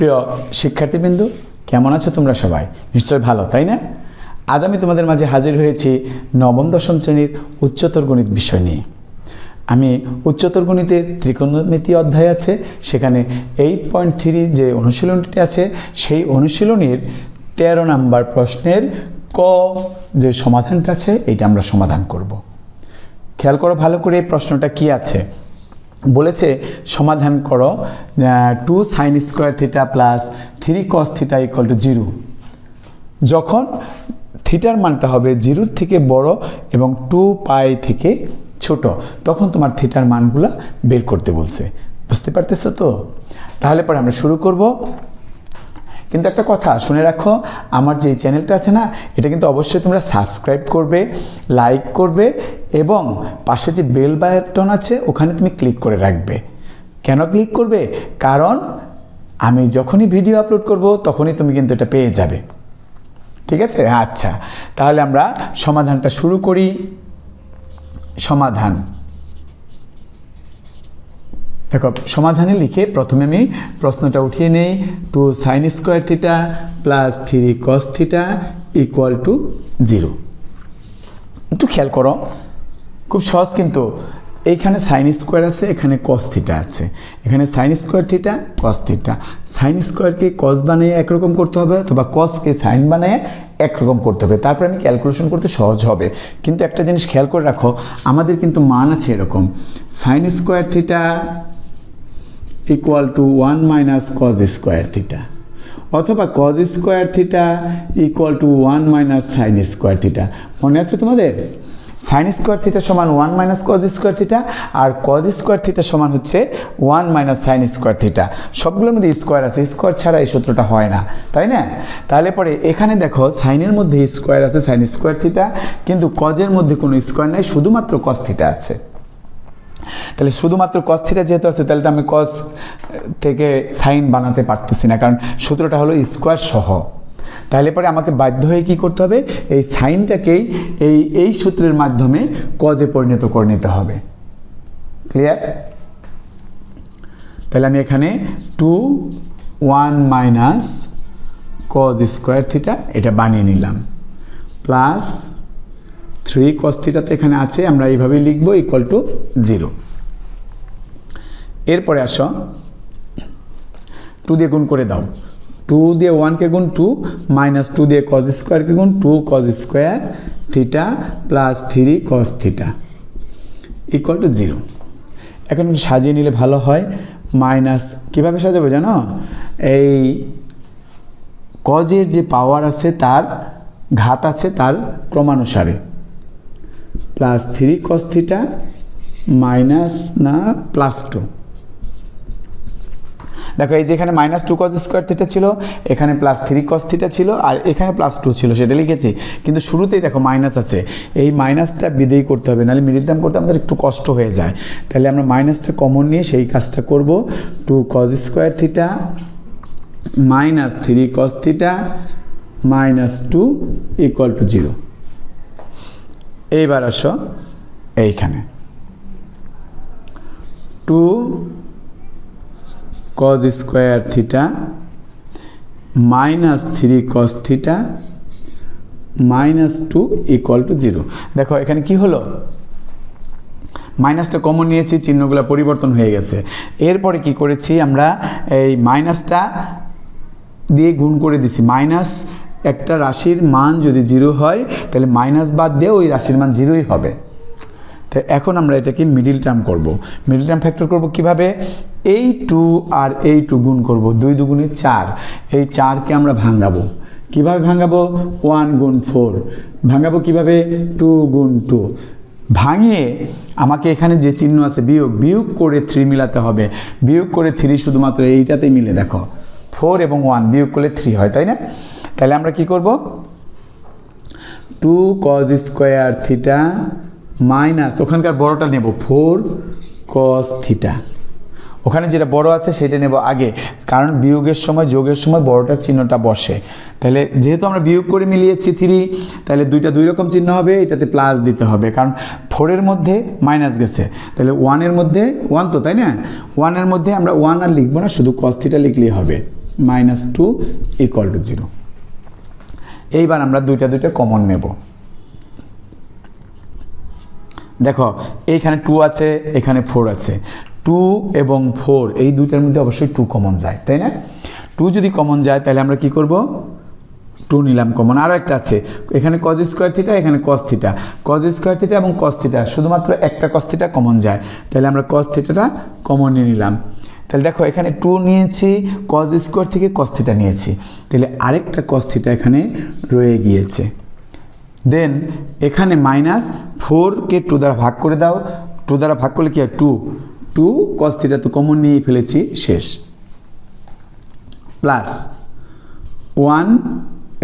প্রিয় শিক্ষার্থীবৃন্দ, কেমন আছো তোমরা সবাই? নিশ্চয়ই ভালো, তাই না? আজ আমি তোমাদের মাঝে হাজির হয়েছি নবম দশম শ্রেণীর উচ্চতর গণিত বিষয় নিয়ে। আমি উচ্চতর গণিতের ত্রিকোণমিতি অধ্যায় আছে, সেখানে 8.3 যে অনুশীলনটি আছে সেই অনুশীলনের 13 নম্বর প্রশ্নের ক যে সমাধানটা আছে এটা আমরা সমাধান করব। খেয়াল করো ভালো করে, প্রশ্নটা কি আছে বলেছে, সমাধান করো 2 sin square theta plus 3 cos theta equal to 0 যখন থিটার মানটা হবে 0 থেকে বড় এবং 2 পাই থেকে ছোট, তখন তোমার থিটার মানগুলো বের করতে বলছে। বুঝতে পারতেছো তো? তাহলে পরে আমরা শুরু করব। কিন্তু একটা কথা শুনে রাখো, আমার যে চ্যানেলটা আছে না, এটা কিন্তু অবশ্যই তোমরা সাবস্ক্রাইব করবে, লাইক করবে এবং পাশে যে বেল বাটন আছে ওখানে তুমি ক্লিক করে রাখবে। কেন ক্লিক করবে? কারণ আমি যখনই ভিডিও আপলোড করব তখনই তুমি কিন্তু এটা পেয়ে যাবে। ঠিক আছে? আচ্ছা, তাহলে আমরা সমাধানটা শুরু করি। সমাধান দেখো, সমাধানে লিখে প্রথমে আমি প্রশ্নটা উঠিয়ে নেই। 2 sin square theta plus 3 cos theta equal to 0। একটু খেয়াল করো, খুব সহজ কিন্তু। এইখানে সাইন স্কোয়ার আছে, এখানে cos থিটা আছে, এখানে sine square theta cos theta. Sine স্কোয়ারকে cos বানিয়ে একরকম করতে হবে, অথবা cosকে সাইন বানিয়ে একরকম করতে হবে, তারপর আমি ক্যালকুলেশন করতে সহজ হবে। কিন্তু একটা জিনিস খেয়াল করে রাখো, আমাদের কিন্তু মান আছে এরকম, sign square theta equal to 1 minus cos square theta, অথবা cos square theta equal to 1 minus sine square theta. মনে আছে তোমাদের? সাইন স্কোয়ার থিটা সমান 1 মাইনাস cos স্কোয়ার থিটা, আর cos স্কোয়ার থিটা সমান হচ্ছে 1 মাইনাস সাইন স্কোয়ার থিটা। সবগুলোর মধ্যে square আছে, স্কোয়ার ছাড়া এই সূত্রটা হয় না, তাই না? তাহলে পরে এখানে দেখো, সাইনের মধ্যে স্কোয়ার আছে, সাইন স্কোয়ার থিটা, কিন্তু কজের মধ্যে কোনো স্কোয়ার নাই, শুধুমাত্র cos থিটা আছে। তাহলে শুধুমাত্র cos থিটা যেহেতু আছে, তাহলে তো আমি cos থেকে সাইন বানাতে পারতেছি না, কারণ সূত্রটা হলো স্কোয়ার সহ। তাহলে পরে আমাকে বাধ্য হয়ে কী করতে হবে? এই সাইনটাকেই এই সূত্রের মাধ্যমে কজে পরিণত করে নিতে হবে। ক্লিয়ার? তাহলে আমি এখানে 2 1 মাইনাস cos স্কোয়ার থিটা এটা বানিয়ে নিলাম, প্লাস 3 cos থিটা তো এখানে আছে, আমরা এইভাবেই লিখব, ইকুয়াল টু 0। এরপরে আসো, 2 দিয়ে গুণ করে দাও। 2 দিয়ে 1কে গুণ 2, মাইনাস 2 দিয়ে cos স্কোয়ারকে গুণ 2 cos square theta plus 3 cos theta equal to 0। এখন সাজিয়ে নিলে ভালো হয়। মাইনাস কীভাবে সাজাবো জানো? এই কজের যে পাওয়ার আছে তার ঘাত আছে তার ক্রমানুসারে, প্লাস 3 cos থিটা মাইনাস না প্লাস 2। দেখো, এই যে এখানে মাইনাস 2 cos স্কোয়ার থিটা ছিল, এখানে প্লাস 3 cos থিটা ছিল, আর এখানে প্লাস 2 ছিল, সেটা লিখেছি। কিন্তু শুরুতেই দেখো মাইনাস আছে, এই মাইনাসটা বিদেয় করতে হবে, নাহলে মিডিল টার্ম করতে আমাদের একটু কষ্ট হয়ে যায়। তাহলে আমরা মাইনাসটা কমন নিয়ে সেই কাজটা করব। 2 cos square theta minus 3 cos theta minus 2 equal to 0। এইবার আসো এইখানে 2 cos square theta minus 3 cos theta minus 2 equal to 0। দেখো এখানে কি হলো, মাইনাসটা কমন নিয়েছি, চিহ্নগুলো পরিবর্তন হয়ে গেছে। এরপরে কি করেছি আমরা, এই মাইনাসটা দিয়ে গুণ করে দিছি। মাইনাস একটা রাশির মান যদি 0 হয়, তাহলে মাইনাস বাদ দিয়ে ওই রাশির মান 0ই হবে। তো এখন আমরা এটাকে মিডিল টার্ম করব। মিডিল টার্ম ফ্যাক্টর করব কিভাবে? এই 2 আর এই 2 গুণ করব, 2 দুগুণে 4। এই 4কে আমরা ভাঙাবো। কিভাবে ভাঙাবো? 1 গুণ 4 ভাঙাবো। কিভাবে? 2 গুণ 2 ভাঙিয়ে আমাকে এখানে যে চিহ্ন আছে বিয়োগ করে 3 মিলাতে হবে। বিয়োগ করে 3 শুধুমাত্র এইটাতেই মিলে, দেখো 4 এবং 1 বিয়োগ করলে 3 হয়, তাই না? তাহলে আমরা কি করব? 2 cos স্কোয়ার থিটা মাইনাস, ওখানকার বড়টা নেব, 4 cos থিটা। ওখানে যেটা বড় আছে সেটা নেব আগে, কারণ বিয়োগের সময় যোগের সময় বড়টার চিহ্নটা বসে। তাহলে যেহেতু আমরা বিয়োগ করে মিলিয়েছি 3, তাহলে দুইটা দুই রকম চিহ্ন হবে, এটাতে প্লাস দিতে হবে, কারণ 4-এর মধ্যে মাইনাস গেছে। তাহলে 1-এর মধ্যে 1 তো, তাই না? 1-এর মধ্যে আমরা 1 আর লিখবো না, শুধু cos থিটা লিখলেই হবে। Minus two equal to 0। এইবার আমরা দুইটা কমন নেব। দেখো এইখানে 2 আছে, এখানে 4 আছে। 2 এবং 4 এই দুইটার মধ্যে অবশ্যই 2 কমন যায়, তাই না? 2 যদি কমন যায় তাহলে আমরা কি করব? 2 নিলাম কমন। আরও একটা আছে, এখানে cos স্কয়ার থিটা, এখানে cos theta. cos square theta এবং cos থিটা, শুধুমাত্র একটা cos থিটা কমন যায়, তাহলে আমরা cos থিটাটা কমন নিয়ে নিলাম। তাহলে দেখো এখানে 2 নিয়েছি, cos স্কয়ার থেকে cos থিটা নিয়েছি, তাহলে আরেকটা cos থিটা এখানে রয়ে গিয়েছে। দেন এখানে মাইনাস 4কে 2 দ্বারা ভাগ করে দাও, 2 দ্বারা ভাগ করলে কি হয়? 2 cos থিটা তো কমন নিয়ে ফেলেছি, শেষ। প্লাস 1,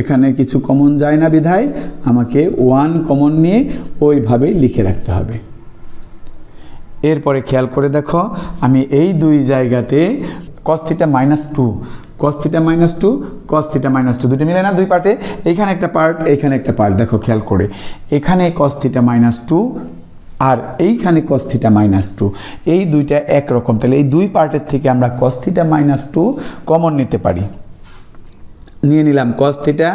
এখানে কিছু কমন যায় না বিধায় আমাকে 1 কমন নিয়ে ওইভাবেই লিখে রাখতে হবে। এরপরে খেয়াল করে দেখো, আমি এই দুই জায়গাতে cos theta minus 2, cos theta minus 2, cos theta minus 2 দুটো মিলে না দুই পার্টে, এইখানে একটা পার্ট, এইখানে একটা পার্ট। দেখো খেয়াল করে, এখানে cos থিটা মাইনাস 2 আর এইখানে cos থিটা মাইনাস 2, এই দুইটা একরকম। তাহলে এই দুই পার্টের থেকে আমরা cos থিটা মাইনাস 2 কমন নিতে পারি। নিয়ে নিলাম cos থিটা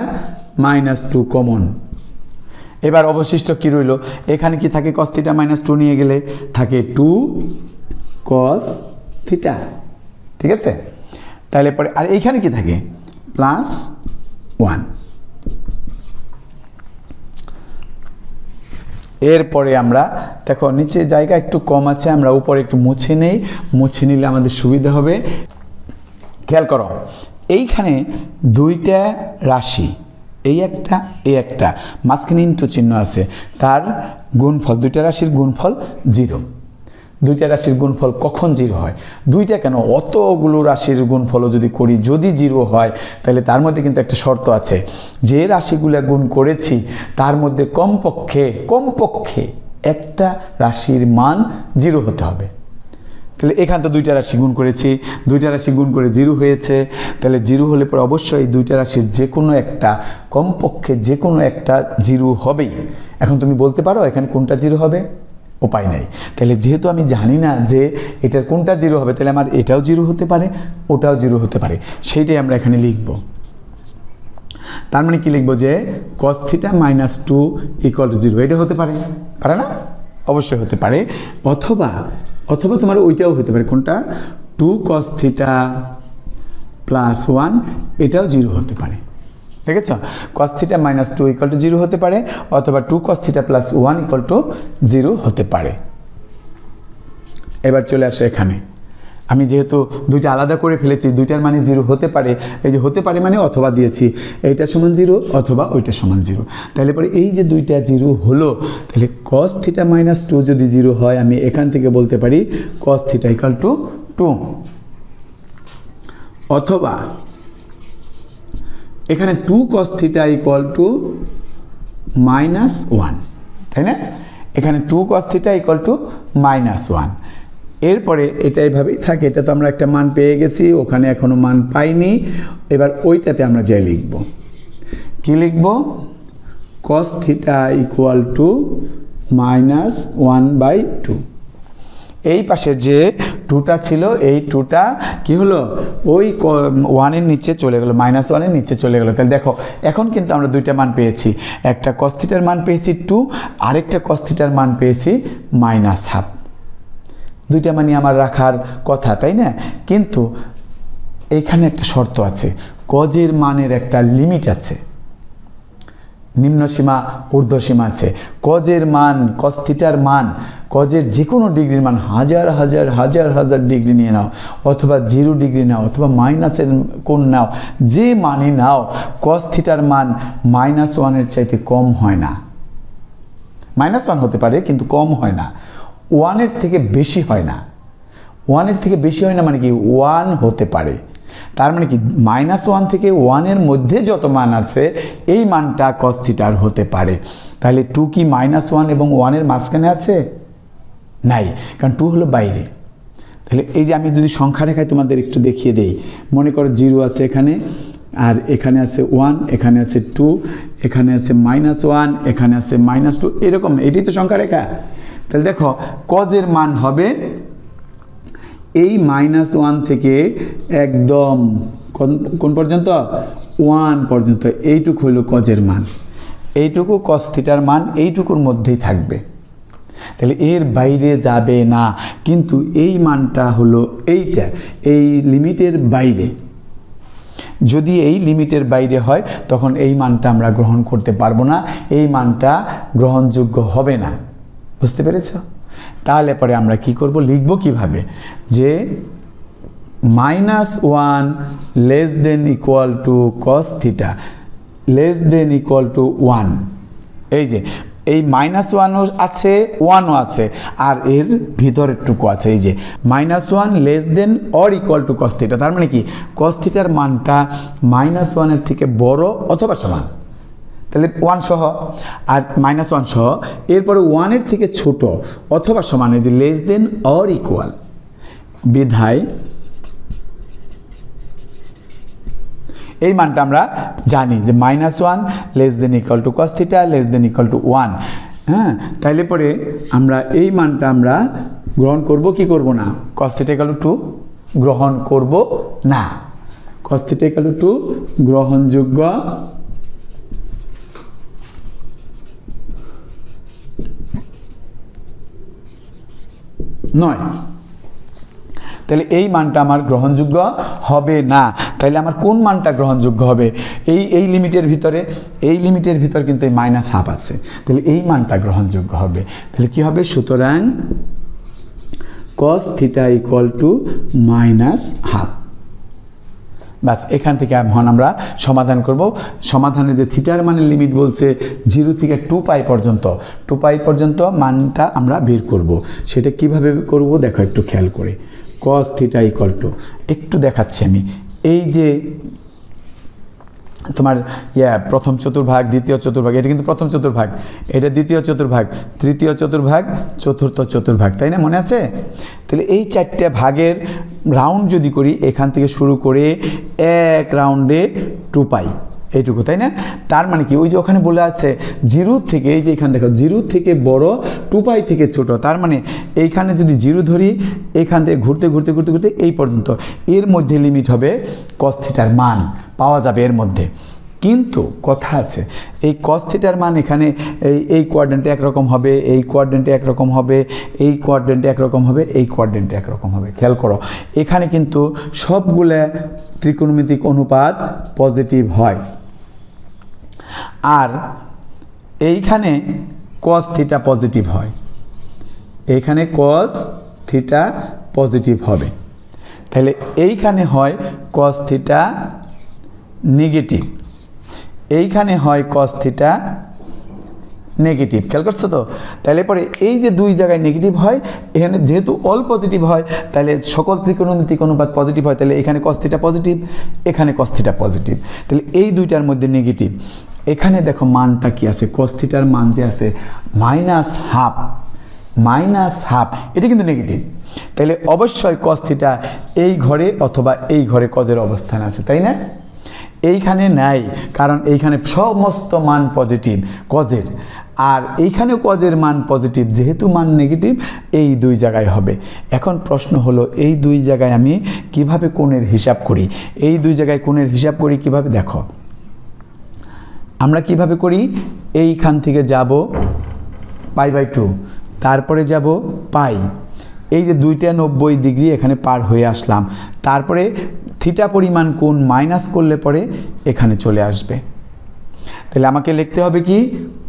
মাইনাস 2 কমন। এবার অবশিষ্ট কি রইল? এখানে কি থাকে? cos থিটা মাইনাস 2 নিয়ে গেলে থাকে 2 cos থিটা, ঠিক আছে? তাহলে পরে আর এইখানে কি থাকে? প্লাস 1। এরপরে আমরা দেখো নিচে জায়গা একটু কম আছে, আমরা উপরে একটু মুছে নেই, মুছে নিলে আমাদের সুবিধা হবে। খেয়াল করো, এইখানে দুইটা রাশি, এই একটা মাঝখানে ইন্টু চিহ্ন আছে, তার গুণফল, দুইটা রাশির গুণফল 0। দুইটা রাশির গুণফল কখন 0 হয়? দুইটা কেন, অতগুলো রাশির গুণফলও যদি করি, যদি 0 হয় তাহলে তার মধ্যে কিন্তু একটা শর্ত আছে, যে রাশিগুলো গুণ করেছি তার মধ্যে কমপক্ষে একটা রাশির মান 0 হতে হবে। তাহলে এখানে তো দুইটা রাশি গুণ করেছি, দুইটা রাশি গুণ করে 0 হয়েছে, তাহলে 0 হলে পরে অবশ্যই দুইটা রাশির যে কোনো একটা, কমপক্ষে যে কোনো একটা 0 হবেই। এখন তুমি বলতে পারো এখানে কোনটা 0 হবে? উপায় নাই। তাহলে যেহেতু আমি জানি না যে এটার কোনটা 0 হবে, তাহলে আমার এটাও 0 হতে পারে, ওটাও 0 হতে পারে, সেইটাই আমরা এখানে লিখব। তার মানে কি লিখবো? যে cos theta minus 2 equal to 0, এটা হতে পারে, পারে না? অবশ্যই হতে পারে। অথবা তোমার ওইটাও হতে পারে, কোনটা? 2 cos থিটা প্লাস 1, এটাও 0 হতে পারে, ঠিক আছে? cos theta minus 2 equal to 0 হতে পারে, অথবা 2 cos theta plus 1 equal to 0 হতে পারে। এবার চলে আসে এখানে, আমি যেহেতু দুইটা আলাদা করে ফেলেছি, দুইটার মানে 0 হতে পারে, এই যে হতে পারে মানে অথবা দিয়েছি, এইটা সমান 0 অথবা ওইটা সমান 0। তাহলে পরে এই যে দুইটা 0 হলো, তাহলে cos থিটা মাইনাস 2 যদি 0 হয়, আমি এখান থেকে বলতে পারি cos থিটা ইকুয়াল টু 2। অথবা এখানে 2 cos theta equal two minus 1, তাই না? এখানে 2 cos theta equal two minus 1। এরপরে এটা এইভাবেই থাকে, এটা তো আমরা একটা মান পেয়ে গেছি, ওখানে এখনো মান পাইনি। এবার ওইটাতে আমরা যাই লিখব, কি লিখব? cos theta equal two minus 1/2। এই পাশের যে 2টা ছিল, এই 2টা কি হলো? ওই 1-এর নিচে চলে গেল, মাইনাস 1-এর নিচে চলে গেল। তাহলে দেখো এখন কিন্তু আমরা দুইটা মান পেয়েছি, একটা cos থিটার মান পেয়েছি 2, আরেকটা cos থিটার মান পেয়েছি -1/2। দুইটা মানে আমার রাখার কথা, তাই না? কিন্তু এইখানে একটা শর্ত আছে, কজের মানের একটা লিমিট আছে, নিম্ন সীমা ঊর্ধ্ব সীমা আছে। কজের মান, cos থিটার মান, কজের যে কোনো ডিগ্রির মান, হাজার ডিগ্রি নিয়ে নাও, অথবা 0 ডিগ্রি নাও, অথবা মাইনাসের কোণ নাও, যে মানে নাও, cos থিটার মান -1-এর চাইতে কম হয় না। -1 হতে পারে কিন্তু কম হয় না, 1-এর থেকে বেশি হয় না। 1-এর থেকে বেশি হয় না মানে কি? 1 হতে পারে। তার মানে কি? -1 থেকে 1-এর মধ্যে যত মান আছে, এই মানটা cos থিটার হতে পারে। তাহলে 2 কি -1 এবং 1-এর মাঝখানে আছে? নাই, কারণ 2 হলো বাইরে। তাহলে এই যে আমি যদি সংখ্যা রেখায় তোমাদের একটু দেখিয়ে দেই, মনে করো 0 আছে এখানে, আর এখানে আছে 1, এখানে আছে 2, এখানে আছে -1, এখানে আছে -2, এরকম, এটাই তো সংখ্যা রেখা। তাহলে দেখো কজের মান হবে এই -1 থেকে একদম কোন পর্যন্ত 1 পর্যন্ত এইটুকু হলো কজের মান, এইটুকু কস থিটার মান এইটুকুর মধ্যেই থাকবে, তাহলে এর বাইরে যাবে না। কিন্তু এই মানটা হলো এইটা, এই লিমিটের বাইরে। যদি এই লিমিটের বাইরে হয় তখন এই মানটা আমরা গ্রহণ করতে পারবো না, এই মানটা গ্রহণযোগ্য হবে না। বুঝতে পেরেছ? তাহলে পরে আমরা কি করব, লিখব কিভাবে, যে -1 less than equal to cos theta less than equal to 1। এই যে এই -1ও আছে 1ও আছে আর এর ভিতরেরটুকু আছে, এই যে -1 less than or equal to cos theta, তার মানে কি কস থিটার মানটা -1 থেকে বড় অথবা সমান, তাহলে 1 সহ আর -1 সহ, এরপরে 1 থেকে ছোট অথবা সমান, এই যে লেস দেন অর ইকুয়াল, বিধায় এই মানটা আমরা জানি যে -1 less than equal to cos theta less than equal to 1। হ্যাঁ, তাইলে পরে আমরা এই মানটা আমরা গ্রহণ করব কি করব না, কস থিটা ইকুয়াল টু 2 গ্রহণ করব না, কস থিটা ইকুয়াল টু 2 গ্রহণযোগ্য নয়। তাহলে এই মানটা আমার গ্রহণযোগ্য হবে না। তাহলে আমার কোন মানটা গ্রহণযোগ্য হবে, এই লিমিটের ভিতরে, এই লিমিটের ভিতর কিন্তু এই -1/2 আছে, তাহলে এই মানটা গ্রহণযোগ্য হবে। তাহলে কি হবে, সুতরাং cos থিটা ইকুয়াল টু -1/2। বাস, এখান থেকে এখন আমরা সমাধান করব। সমাধানে যে থিটার মানের লিমিট বলছে 0 থেকে 2π পর্যন্ত, 2π পর্যন্ত মানটা আমরা বের করব। সেটা কিভাবে করব দেখো একটু খেয়াল করে। cos থিটা ইকুয়াল টু, একটু দেখাচ্ছি আমি, এই যে তোমার প্রথম চতুর্ভাগ, দ্বিতীয় চতুর্ভাগ, এটা কিন্তু প্রথম চতুর্ভাগ, এটা দ্বিতীয় চতুর্ভাগ, তৃতীয় চতুর্ভাগ, চতুর্থ চতুর্ভাগ, তাই না, মনে আছে? তাহলে এই 4টে ভাগের রাউন্ড যদি করি, এখান থেকে শুরু করে এক রাউন্ডে 2π এইটুকু, তাই না? তার মানে কি, ওই যে ওখানে বলে আছে 0 থেকে, এই যে এখানে দেখো 0 থেকে বড় 2π থেকে ছোট, তার মানে এইখানে যদি 0 ধরি, এখান থেকে ঘুরতে ঘুরতে ঘুরতে ঘুরতে এই পর্যন্ত, এর মধ্যে লিমিট হবে cos থিটার মান পাওয়া যাবে এর মধ্যে। কিন্তু কথা আছে, এই cos থিটার মান এখানে এই কোয়াড্রেন্টে একরকম হবে, এই কোয়াড্রেন্টে একরকম হবে, এই কোয়াড্রেন্টে একরকম হবে, এই কোয়াড্রেন্টে একরকম হবে। খেয়াল করো, এখানে কিন্তু সবগুলা ত্রিকোণমিতিক অনুপাত পজিটিভ হয়, আর এইখানে cos থিটা পজিটিভ হয়, এইখানে cos থিটা পজিটিভ হবে। তাহলে এইখানে হয় cos থিটা নেগেটিভ, এইখানে হয় cos থিটা নেগেটিভ। খেয়াল করছো তো? তাহলে পরে এই যে দুই জায়গায় নেগেটিভ হয়, এখানে যেহেতু অল পজিটিভ হয়, তাহলে সকল ত্রিকোণমিতিক অনুপাত পজিটিভ হয়, তাহলে এখানে cos থিটা পজিটিভ, এখানে cos থিটা পজিটিভ, তাহলে এই দুইটার মধ্যে নেগেটিভ। এখানে দেখো মানটা কি আছে, cos থিটার মান যে আছে -1/2, এটা কিন্তু নেগেটিভ, তাহলে অবশ্যই cos থিটা এই ঘরে অথবা এই ঘরে কজের অবস্থান আছে, তাই না? এইখানে নাই, কারণ এইখানে সমস্ত মান পজিটিভ কজের, আর এইখানেও কজের মান পজিটিভ, যেহেতু মান নেগেটিভ এই দুই জায়গায় হবে। এখন প্রশ্ন হলো, এই দুই জায়গায় আমি কিভাবে কোণের হিসাব করি, এই দুই জায়গায় কোণের হিসাব করি কিভাবে, দেখো আমরা কিভাবে করি, এইখান থেকে যাব π/2, তারপরে যাব পাই, এই যে 290 ডিগ্রি এখানে পার হয়ে আসলাম, তারপরে থিটা পরিমাণ কোণ মাইনাস করলে পরে এখানে চলে আসবে। তাহলে আমাকে লিখতে হবে কি,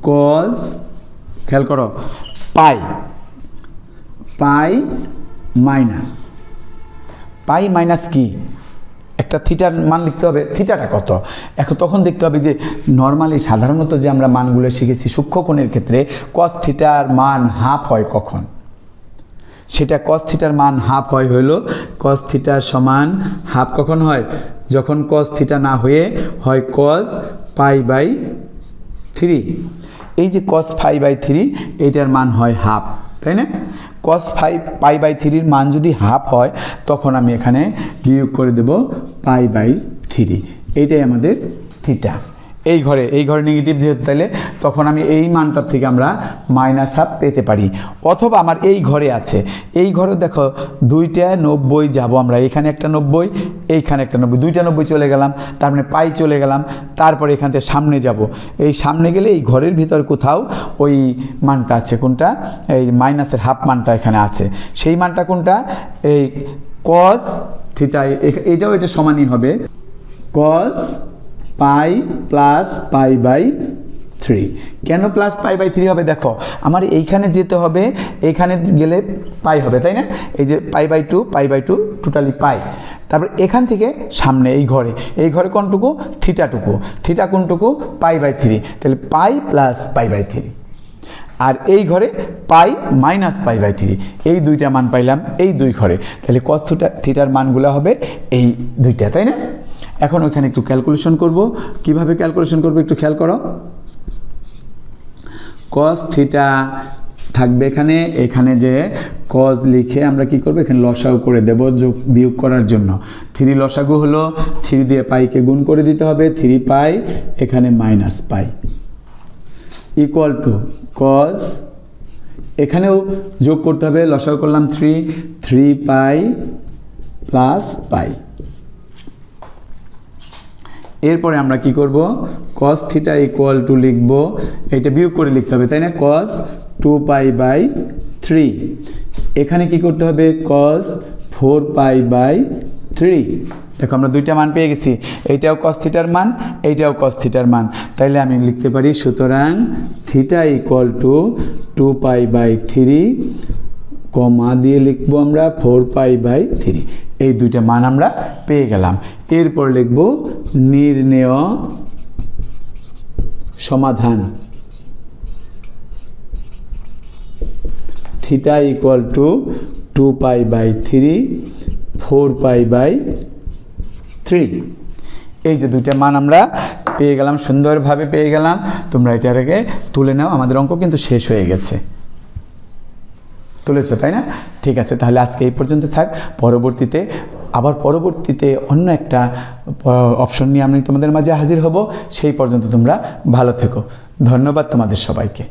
cos, খেয়াল করো, পাই মাইনাস কি, একটা থিটার মান লিখতে হবে, থিটাটা কত। এখন তখন দেখতে হবে যে নর্মালি সাধারণত যে আমরা মানগুলো শিখেছি সূক্ষ্মকোণের ক্ষেত্রে cos থিটার মান হাফ হয় কখন, সেটা cos থিটার মান হাফ হয় হলো cos থিটা সমান হাফ কখন হয়, যখন cos থিটা না হয়ে হয় cos π/3। এই যে cos π/3 এইটার মান হয় হাফ, তাই না? cos π/3 মান যদি হাফ হয় তখন আমি এখানে বিয়োগ করে দেব π/3, এইটাই আমাদের থিটা। এই ঘরে নেগেটিভ যেহেতু, তাইলে তখন আমি এই মানটার থেকে আমরা -1/2 পেতে পারি। অথবা আমার এই ঘরে আছে, এই ঘরে দেখো 2টা 90 যাব আমরা, এখানে একটা 90, এইখানে একটা 90, 2টা 90 চলে গেলাম, তার মানে পাই চলে গেলাম। তারপরে এখান থেকে সামনে যাব, এই সামনে গেলে এই ঘরের ভিতর কোথাও ওই মানটা আছে, কোনটা? এই -1/2 মানটা এখানে আছে। সেই মানটা কোনটা? এই cos থিটা, এটাও এটা সমানই হবে cos পাই প্লাস π/3। কেন প্লাস π/3 হবে? দেখো আমার এইখানে যেতে হবে, এইখানে গেলে পাই হবে, তাই না? এই যে π/2 টোটালি পাই। তারপর এখান থেকে সামনে এই ঘরে কোনটুকু? থিটা কোনটুকু? π/3, তাহলে পাই প্লাস π/3। আর এই ঘরে পাই মাইনাস π/3, এই দুইটা মান পাইলাম এই দুই ঘরে। তাহলে cos থিটার মানগুলো হবে এই দুইটা, তাই না? এখন ওইখানে একটু ক্যালকুলেশন করব। কিভাবে ক্যালকুলেশন করব একটু খেয়াল করো। cos থিটা থাকবে এখানে যে cos লিখে আমরা কি করব? এখানে লসাগু করে দেব যোগ বিয়োগ করার জন্য। 3 লসাগু হলো, 3 দিয়ে পাইকে গুণ করে দিতে হবে, 3 পাই, এখানে minus pi, equal to cos, এখানেও যোগ করতে হবে, লসাগু করলাম 3 পাই প্লাস পাই। এরপরে আমরা কি করব? cos থিটা ইকুয়াল টু লিখব, এটা বিয়োগ করে লিখতে হবে, তাই না? cos 2π/3। এখানে কি করতে হবে? cos 4π/3। দেখো আমরা দুইটা মান পেয়ে গেছি, এইটাও cos থিটার মান, এইটাও cos থিটার মান। তাইলে আমি লিখতে পারি সুতরাং থিটা ইকুয়াল টু 2π/3, কমা দিয়ে লিখবো আমরা 4π/3। এই দুইটা মান আমরা পেয়ে গেলাম। এরপর লিখব নির্ণেয় সমাধান। Theta equal to 2π/3, 4π/3। এই যে দুইটা মান আমরা পেয়ে গেলাম, সুন্দরভাবে পেয়ে গেলাম। তোমরা এটাকে তুলে নাও, আমাদের অঙ্ক কিন্তু শেষ হয়ে গেছে। তুলেছো, তাই না? ঠিক আছে, তাহলে আজকে এই পর্যন্ত থাক। পরবর্তীতে অন্য একটা অপশন নিয়ে আমি তোমাদের মাঝে হাজির হব। সেই পর্যন্ত তোমরা ভালো থেকো। ধন্যবাদ তোমাদের সবাইকে।